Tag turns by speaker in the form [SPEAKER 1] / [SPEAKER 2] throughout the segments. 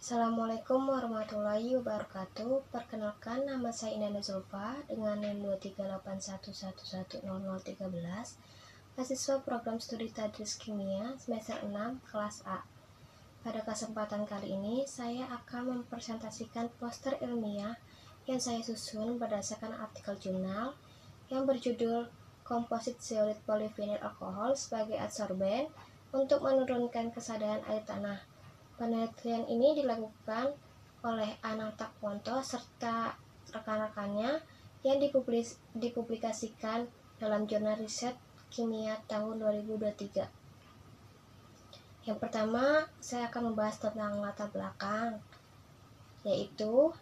[SPEAKER 1] Assalamualaikum warahmatullahi wabarakatuh. Perkenalkan, nama saya Indana Zulfa dengan NIM 23881110013, mahasiswa program studi Tadris Kimia semester 6 kelas A. Pada kesempatan kali ini, saya akan mempresentasikan poster ilmiah yang saya susun berdasarkan artikel jurnal yang berjudul Komposit Zeolit Polyvinyl Alkohol sebagai adsorben untuk menurunkan kesadaran air tanah. Penelitian ini dilakukan oleh Anang Takwanto serta rekan-rekannya yang dipublikasikan dalam jurnal riset kimia tahun 2023. Yang pertama, saya akan membahas tentang latar belakang, yaitu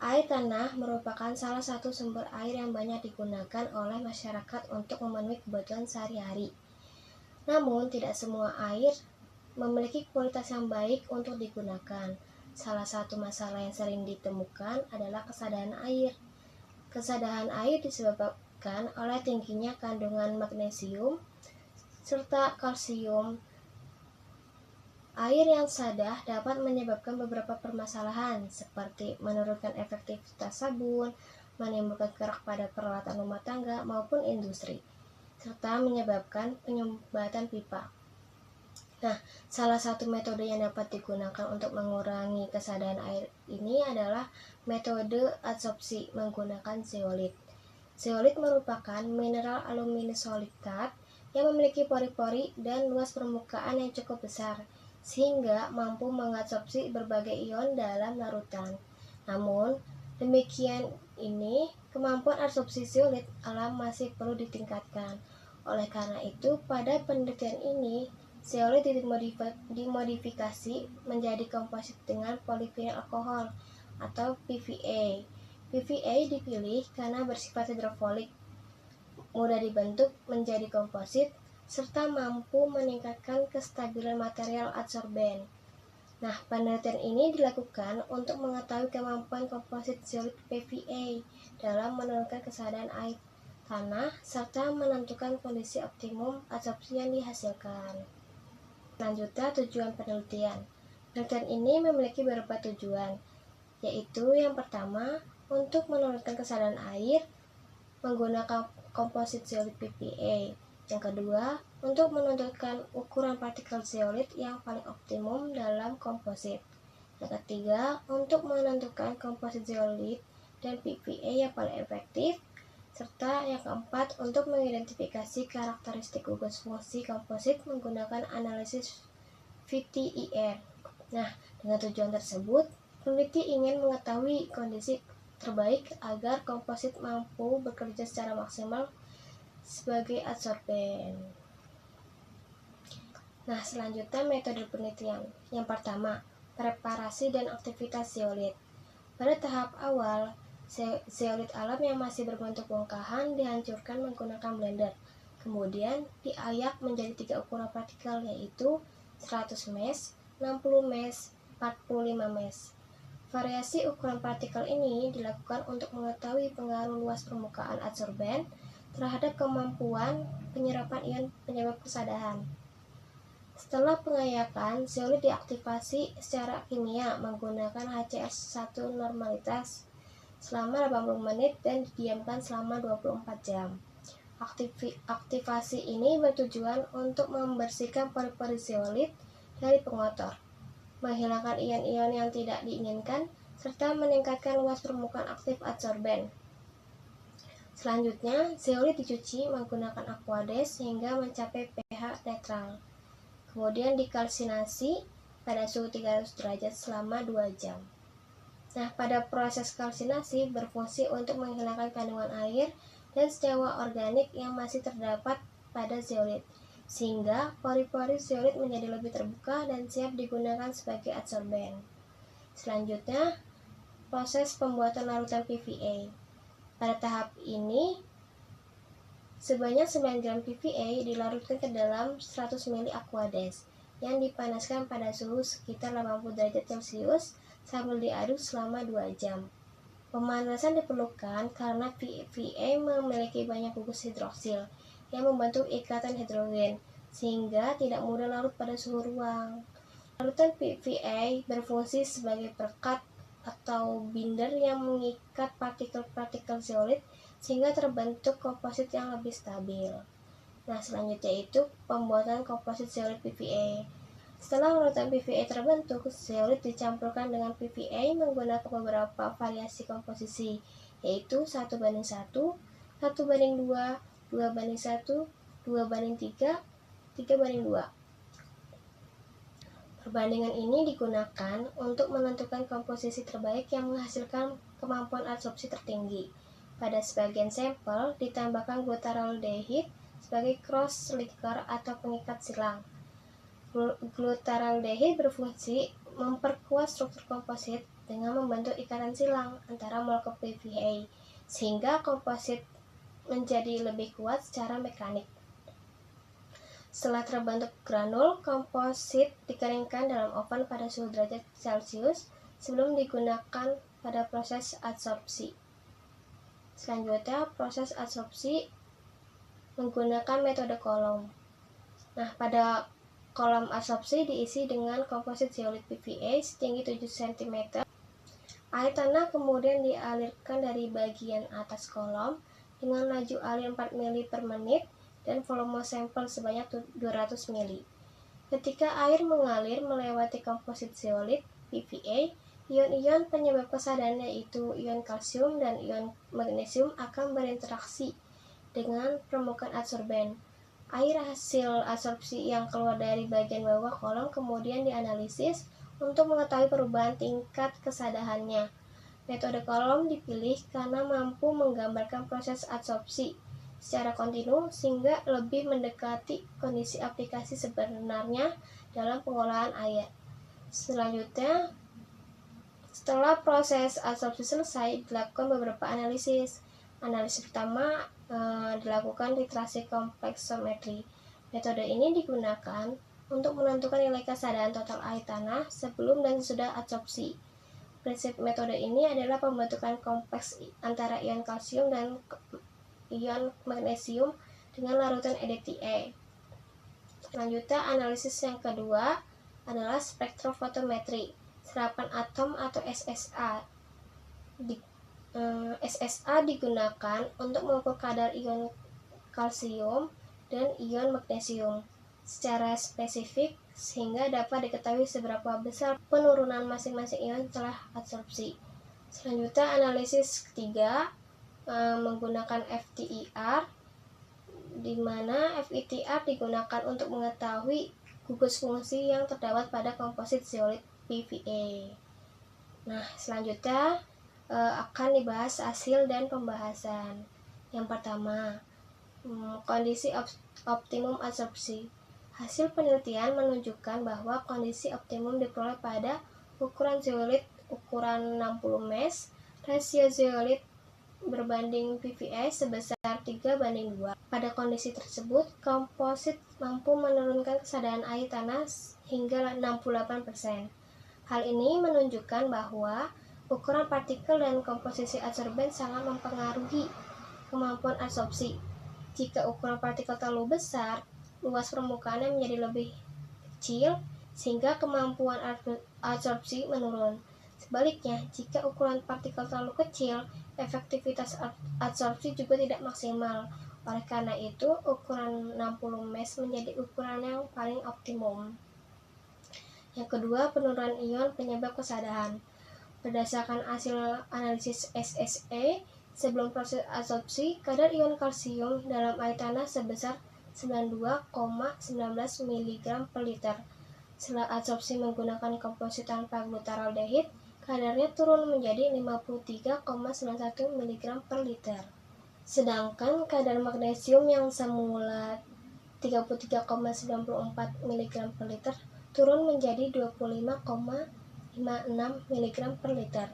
[SPEAKER 1] air tanah merupakan salah satu sumber air yang banyak digunakan oleh masyarakat untuk memenuhi kebutuhan sehari-hari. Namun, tidak semua air memiliki kualitas yang baik untuk digunakan. Salah satu masalah yang sering ditemukan adalah kesadaran air. Kesadaran air disebabkan oleh tingginya kandungan magnesium serta kalsium. Air yang sadah dapat menyebabkan beberapa permasalahan seperti menurunkan efektivitas sabun, menimbulkan kerak pada peralatan rumah tangga maupun industri, serta menyebabkan penyumbatan pipa. Nah, salah satu metode yang dapat digunakan untuk mengurangi kesadaran air ini adalah metode adsorpsi menggunakan zeolit. Zeolit merupakan mineral aluminium solidat yang memiliki pori-pori dan luas permukaan yang cukup besar, sehingga mampu mengadsorpsi berbagai ion dalam larutan. Namun, demikian ini, kemampuan adsorpsi zeolit alam masih perlu ditingkatkan. Oleh karena itu, pada penelitian ini, zeolit dimodifikasi menjadi komposit dengan polyvinyl alkohol atau PVA. PVA dipilih karena bersifat hidrofilik, mudah dibentuk menjadi komposit, serta mampu meningkatkan kestabilan material adsorben. Nah, penelitian ini dilakukan untuk mengetahui kemampuan komposit zeolit PVA dalam menurunkan kesadaran air tanah serta menentukan kondisi optimum adsorpsi yang dihasilkan. Selanjutnya, tujuan penelitian. Penelitian ini memiliki beberapa tujuan, yaitu yang pertama, untuk menurunkan kesadaran air menggunakan komposit zeolit PVA. Yang kedua, untuk menentukan ukuran partikel zeolit yang paling optimum dalam komposit. Yang ketiga, untuk menentukan komposit zeolit dan PVA yang paling efektif. Serta yang keempat, untuk mengidentifikasi karakteristik gugus fungsi komposit menggunakan analisis VTIR. Nah, dengan tujuan tersebut, peneliti ingin mengetahui kondisi terbaik agar komposit mampu bekerja secara maksimal sebagai adsorben. Nah, selanjutnya metode penelitian. Yang pertama, preparasi dan aktivitas zeolit. Pada tahap awal, zeolit alam yang masih berbentuk bongkahan dihancurkan menggunakan blender. Kemudian diayak menjadi 3 ukuran partikel, yaitu 100 mes, 60 mes, 45 mes. Variasi ukuran partikel ini dilakukan untuk mengetahui pengaruh luas permukaan adsorben terhadap kemampuan penyerapan ion penyebab kesadaran. Setelah pengayakan, zeolit diaktifasi secara kimia menggunakan HCl1 normalitas selama 80 menit dan didiamkan selama 24 jam. Aktivasi ini bertujuan untuk membersihkan pori-pori zeolit dari pengotor, menghilangkan ion-ion yang tidak diinginkan, serta meningkatkan luas permukaan aktif adsorben. Selanjutnya, zeolit dicuci menggunakan aquades hingga mencapai pH netral. Kemudian dikalsinasi pada suhu 300 derajat selama 2 jam. Nah, pada proses kalsinasi berfungsi untuk menghilangkan kandungan air dan senyawa organik yang masih terdapat pada zeolit, sehingga pori-pori zeolit menjadi lebih terbuka dan siap digunakan sebagai adsorben. Selanjutnya, proses pembuatan larutan PVA. Pada tahap ini, sebanyak 9 gram PVA dilarutkan ke dalam 100 ml aquades yang dipanaskan pada suhu sekitar 80 derajat Celcius sambil diaduk selama 2 jam. Pemanasan diperlukan karena PVA memiliki banyak gugus hidroksil yang membentuk ikatan hidrogen, sehingga tidak mudah larut pada suhu ruang. Larutan PVA berfungsi sebagai perekat atau binder yang mengikat partikel-partikel zeolit sehingga terbentuk komposit yang lebih stabil. Nah, selanjutnya itu pembuatan komposit zeolit PVA. Setelah larutan PVA terbentuk, zeolit dicampurkan dengan PVA menggunakan beberapa variasi komposisi, yaitu 1:1, 1:2, 2:1, 2:3, 3:2. Perbandingan ini digunakan untuk menentukan komposisi terbaik yang menghasilkan kemampuan absorpsi tertinggi. Pada sebagian sampel, ditambahkan glutaraldehyde sebagai cross-linker atau pengikat silang. Glutaraldehyde berfungsi memperkuat struktur komposit dengan membentuk ikatan silang antara molekul PVA, sehingga komposit menjadi lebih kuat secara mekanik. Setelah terbentuk granul, komposit dikeringkan dalam oven pada suhu derajat Celcius sebelum digunakan pada proses adsorpsi. Selanjutnya, proses adsorpsi menggunakan metode kolom. Nah, pada kolom adsorpsi diisi dengan komposit zeolit PVA setinggi 7 cm. Air tanah kemudian dialirkan dari bagian atas kolom dengan laju alir 4 ml per menit dan volume sampel sebanyak 200 ml. Ketika air mengalir melewati komposit zeolit PVA, ion-ion penyebab kesadaran yaitu ion kalsium dan ion magnesium akan berinteraksi dengan permukaan adsorben. Air hasil adsorpsi yang keluar dari bagian bawah kolom kemudian dianalisis untuk mengetahui perubahan tingkat kesadarannya. Metode kolom dipilih karena mampu menggambarkan proses adsorpsi secara kontinu sehingga lebih mendekati kondisi aplikasi sebenarnya dalam pengolahan air. Selanjutnya, setelah proses adsorpsi selesai, dilakukan beberapa analisis. Analisis pertama dilakukan titrasi kompleksometri. Metode ini digunakan untuk menentukan nilai kesadaran total air tanah sebelum dan sesudah adsorpsi. Prinsip metode ini adalah pembentukan kompleks antara ion kalsium dan ion magnesium dengan larutan EDTA. Selanjutnya, analisis yang kedua adalah spektrofotometri, serapan atom atau SSA. SSA digunakan untuk mengukur kadar ion kalsium dan ion magnesium secara spesifik sehingga dapat diketahui seberapa besar penurunan masing-masing ion setelah adsorpsi. Selanjutnya, analisis ketiga menggunakan FTIR, di mana FTIR digunakan untuk mengetahui gugus fungsi yang terdapat pada komposit zeolit PVA. Nah, selanjutnya akan dibahas hasil dan pembahasan. Yang pertama, kondisi optimum adsorpsi. Hasil penelitian menunjukkan bahwa kondisi optimum diperoleh pada ukuran zeolit ukuran 60 mes, rasio zeolit berbanding PVA sebesar 3:2. Pada kondisi tersebut, komposit mampu menurunkan kesadaran air tanah hingga 68%. Hal ini menunjukkan bahwa ukuran partikel dan komposisi adsorben sangat mempengaruhi kemampuan adsorpsi. Jika ukuran partikel terlalu besar, luas permukaannya menjadi lebih kecil sehingga kemampuan adsorpsi menurun. Sebaliknya, jika ukuran partikel terlalu kecil, efektivitas adsorpsi juga tidak maksimal. Oleh karena itu, ukuran 60 mes menjadi ukuran yang paling optimum. Yang kedua, penurunan ion penyebab kesadaran. Berdasarkan hasil analisis SSE, sebelum proses adsorpsi, kadar ion kalsium dalam air tanah sebesar 92,19 mg per liter. Setelah adsorpsi menggunakan komposit tanpa glutaraldehyde, kadarnya turun menjadi 53,91 mg per liter. Sedangkan kadar magnesium yang semula 33,94 mg per liter turun menjadi 25,56 mg per liter.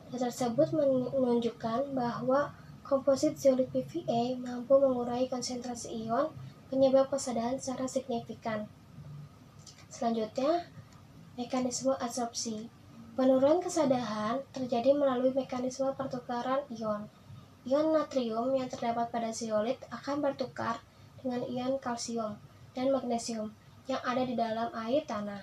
[SPEAKER 1] Data tersebut menunjukkan bahwa komposit zeolit PVA mampu mengurangi konsentrasi ion penyebab kesadaran secara signifikan. Selanjutnya, mekanisme adsorpsi. Penurunan kesadaran terjadi melalui mekanisme pertukaran ion. Ion natrium yang terdapat pada zeolit akan bertukar dengan ion kalsium dan magnesium yang ada di dalam air tanah.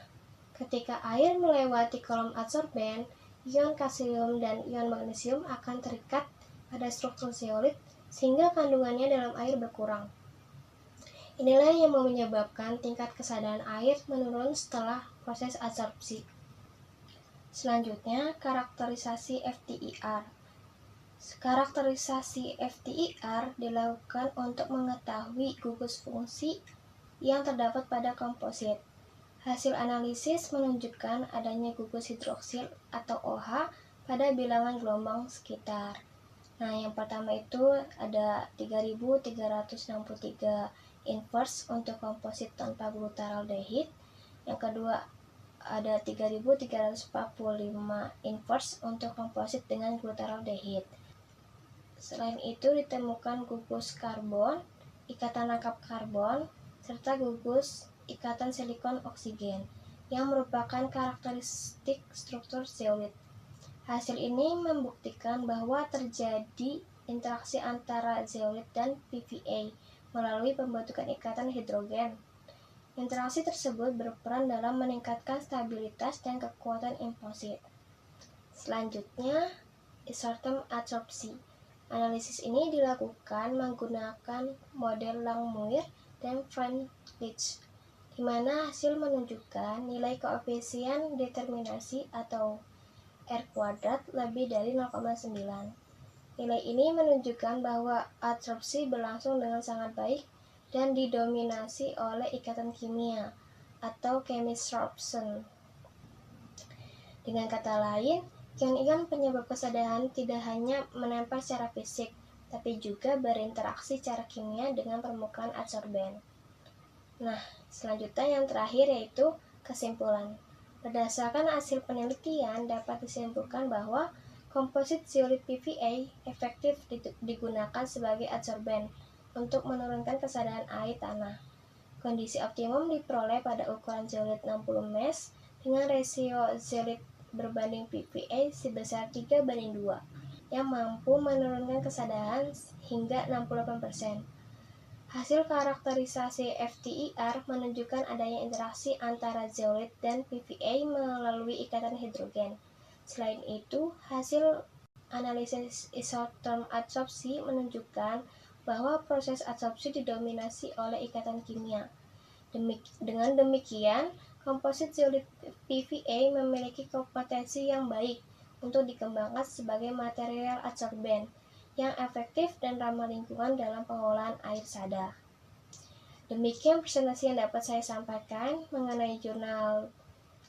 [SPEAKER 1] Ketika air melewati kolom adsorben, ion kalsium dan ion magnesium akan terikat pada struktur zeolit sehingga kandungannya dalam air berkurang. Inilah yang menyebabkan tingkat kesadaran air menurun setelah proses adsorpsi. Selanjutnya, karakterisasi FTIR. Karakterisasi FTIR dilakukan untuk mengetahui gugus fungsi yang terdapat pada komposit. Hasil analisis menunjukkan adanya gugus hidroksil atau OH pada bilangan gelombang sekitar. Nah, yang pertama itu ada 3363 inverse untuk komposit tanpa glutaraldehid. Yang kedua ada 3345 inverse untuk komposit dengan glutaraldehid. Selain itu ditemukan gugus karbon, ikatan rangkap karbon, serta gugus ikatan silikon oksigen yang merupakan karakteristik struktur zeolit. Hasil ini membuktikan bahwa terjadi interaksi antara zeolit dan PVA melalui pembentukan ikatan hidrogen. Interaksi tersebut berperan dalam meningkatkan stabilitas dan kekuatan komposit. Selanjutnya, isoterm adsorpsi. Analisis ini dilakukan menggunakan model Langmuir dan Freundlich, di mana hasil menunjukkan nilai koefisien determinasi atau R kuadrat lebih dari 0,9. Nilai ini menunjukkan bahwa adsorpsi berlangsung dengan sangat baik dan didominasi oleh ikatan kimia atau chemissorption. Dengan kata lain, ion-ion penyebab kesadaran tidak hanya menempel secara fisik, tapi juga berinteraksi secara kimia dengan permukaan adsorben. Nah, selanjutnya yang terakhir yaitu kesimpulan. Berdasarkan hasil penelitian dapat disimpulkan bahwa komposit zeolit PVA efektif digunakan sebagai adsorben untuk menurunkan kesadaran air tanah. Kondisi optimum diperoleh pada ukuran zeolit 60 mes dengan rasio zeolit berbanding PVA sebesar 3:2 yang mampu menurunkan kesadaran hingga 68%. Hasil karakterisasi FTIR menunjukkan adanya interaksi antara zeolit dan PVA melalui ikatan hidrogen. Selain itu, hasil analisis isoterm adsorpsi menunjukkan bahwa proses adsorpsi didominasi oleh ikatan kimia. Dengan demikian, komposit zeolit PVA memiliki kompetensi yang baik untuk dikembangkan sebagai material adsorben yang efektif dan ramah lingkungan dalam pengolahan air sadar. Demikian presentasi yang dapat saya sampaikan mengenai jurnal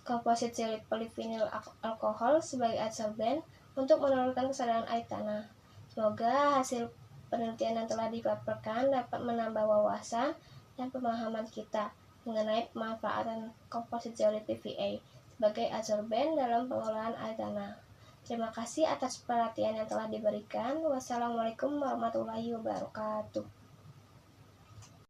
[SPEAKER 1] komposit zeolit polyvinyl alkohol sebagai adsorben untuk menurunkan kesadaran air tanah. Semoga hasil penelitian yang telah dipaparkan dapat menambah wawasan dan pemahaman kita mengenai pemanfaatan komposit zeolit PVA sebagai adsorben dalam pengolahan air tanah. Terima kasih atas perhatian yang telah diberikan. Wassalamualaikum warahmatullahi wabarakatuh.